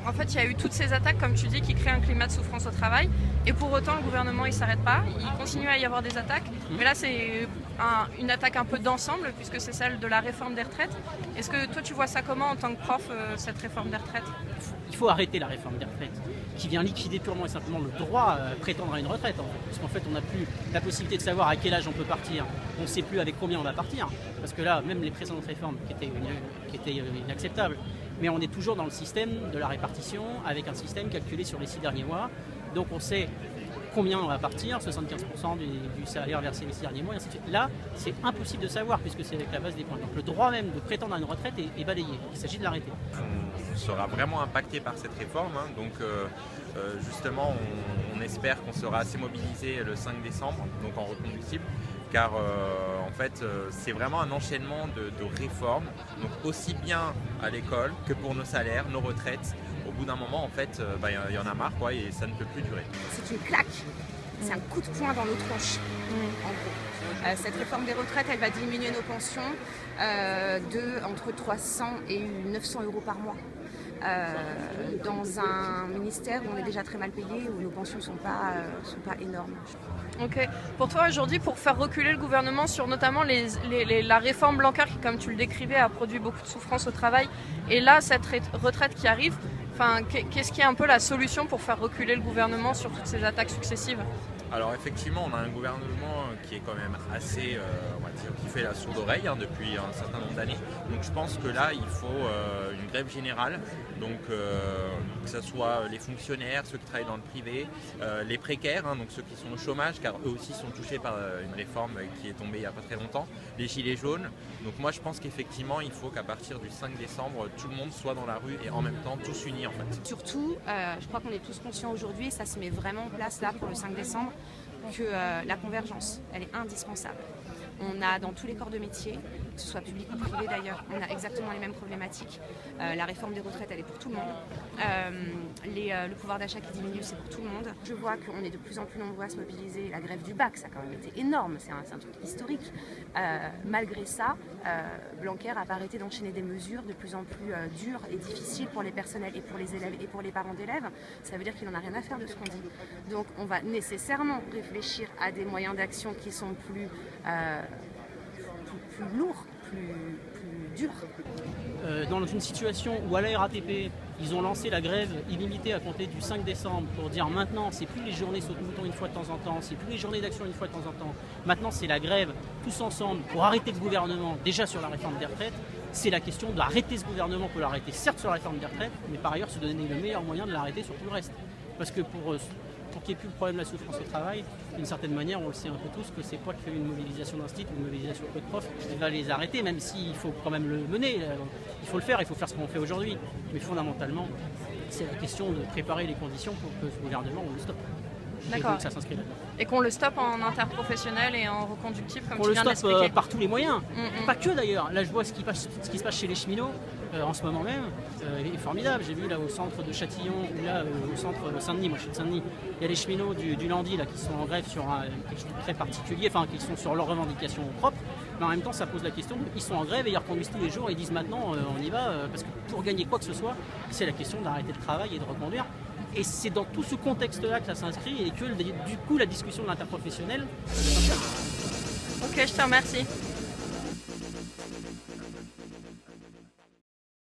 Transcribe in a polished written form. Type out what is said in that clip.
En fait, il y a eu toutes ces attaques, comme tu dis, qui créent un climat de souffrance au travail. Et pour autant, le gouvernement, il ne s'arrête pas. Il continue à y avoir des attaques. Mais là, c'est une attaque un peu d'ensemble, puisque c'est celle de la réforme des retraites. Est-ce que toi, tu vois ça comment en tant que prof, cette réforme des retraites ? Il faut arrêter la réforme des retraites, qui vient liquider purement et simplement le droit à prétendre à une retraite. Parce qu'en fait, on n'a plus la possibilité de savoir à quel âge on peut partir. On ne sait plus avec combien on va partir. Parce que là, même les précédentes réformes qui étaient inacceptables, mais on est toujours dans le système de la répartition, avec un système calculé sur les 6 derniers mois. Donc on sait combien on va partir, 75% du salaire versé les 6 derniers mois, et ainsi de suite. Là, c'est impossible de savoir, puisque c'est avec la base des points. Donc le droit même de prétendre à une retraite est balayé. Il s'agit de l'arrêter. On sera vraiment impacté par cette réforme. Donc justement, on espère qu'on sera assez mobilisé le 5 décembre, donc en reconductible. Car en fait, c'est vraiment un enchaînement de réformes, donc aussi bien à l'école que pour nos salaires, nos retraites. Au bout d'un moment, en fait, il y en a marre, quoi, et ça ne peut plus durer. C'est une claque, c'est un coup de poing dans nos tronches, en gros. Cette réforme des retraites, elle va diminuer nos pensions entre 300 et 900 euros par mois. Dans un ministère où on est déjà très mal payé, où nos pensions ne sont pas énormes. Ok. Pour toi aujourd'hui, pour faire reculer le gouvernement sur notamment la réforme Blanquer qui, comme tu le décrivais, a produit beaucoup de souffrance au travail, et là cette retraite qui arrive, qu'est-ce qui est un peu la solution pour faire reculer le gouvernement sur toutes ces attaques successives ? Alors effectivement, on a un gouvernement qui est quand même assez, on va dire, qui fait la sourde oreille depuis un certain nombre d'années. Donc je pense que là, il faut une grève générale, donc que ce soit les fonctionnaires, ceux qui travaillent dans le privé, les précaires, donc ceux qui sont au chômage, car eux aussi sont touchés par une réforme qui est tombée il n'y a pas très longtemps, les gilets jaunes. Donc moi je pense qu'effectivement, il faut qu'à partir du 5 décembre, tout le monde soit dans la rue et en même temps tous unis en fait. Surtout, je crois qu'on est tous conscients aujourd'hui, et ça se met vraiment en place là pour le 5 décembre, que la convergence, elle est indispensable. On a dans tous les corps de métier, que ce soit public ou privé d'ailleurs, on a exactement les mêmes problématiques. La réforme des retraites, elle est pour tout le monde. Le pouvoir d'achat qui diminue, c'est pour tout le monde. Je vois qu'on est de plus en plus nombreux à se mobiliser. La grève du bac, ça a quand même été énorme, c'est un truc historique. Malgré ça, Blanquer n'a pas arrêté d'enchaîner des mesures de plus en plus dures et difficiles pour les personnels et pour les élèves et pour les parents d'élèves. Ça veut dire qu'il n'en a rien à faire de ce qu'on dit. Donc on va nécessairement réfléchir à des moyens d'action qui sont plus lourds, plus durs. Dans une situation où à la RATP, ils ont lancé la grève illimitée à compter du 5 décembre pour dire maintenant, c'est plus les journées saute-mouton une fois de temps en temps, c'est plus les journées d'action une fois de temps en temps, maintenant c'est la grève tous ensemble pour arrêter le gouvernement déjà sur la réforme des retraites. C'est la question d'arrêter ce gouvernement pour l'arrêter certes sur la réforme des retraites, mais par ailleurs se donner le meilleur moyen de l'arrêter sur tout le reste. Parce que pour qu'il n'y ait plus le problème de la souffrance au travail, d'une certaine manière, on le sait un peu tous, que c'est pas que une mobilisation d'institut ou une mobilisation de profs qui va les arrêter, même s'il faut quand même le mener. Il faut le faire, il faut faire ce qu'on fait aujourd'hui. Mais fondamentalement, c'est la question de préparer les conditions pour que ce gouvernement, on le stoppe. D'accord. Et donc ça s'inscrit là-dedans. Et qu'on le stoppe en interprofessionnel et en reconductible, comme On tu le viens de stoppe l'expliquer. par tous les moyens. Pas que d'ailleurs. Là, je vois ce qui se passe chez les cheminots en ce moment même. Est formidable. J'ai vu là au centre de Châtillon, ou là au centre de Saint-Denis, moi je suis de Saint-Denis, il y a les cheminots du Landy là, qui sont en grève sur quelque chose de très particulier, enfin qui sont sur leurs revendications propres. Mais en même temps, ça pose la question, ils sont en grève et ils reconduisent tous les jours et ils disent maintenant on y va, parce que pour gagner quoi que ce soit, c'est la question d'arrêter le travail et de reconduire. Et c'est dans tout ce contexte-là que ça s'inscrit et que du coup la discussion de l'interprofessionnel. Ok, je te remercie.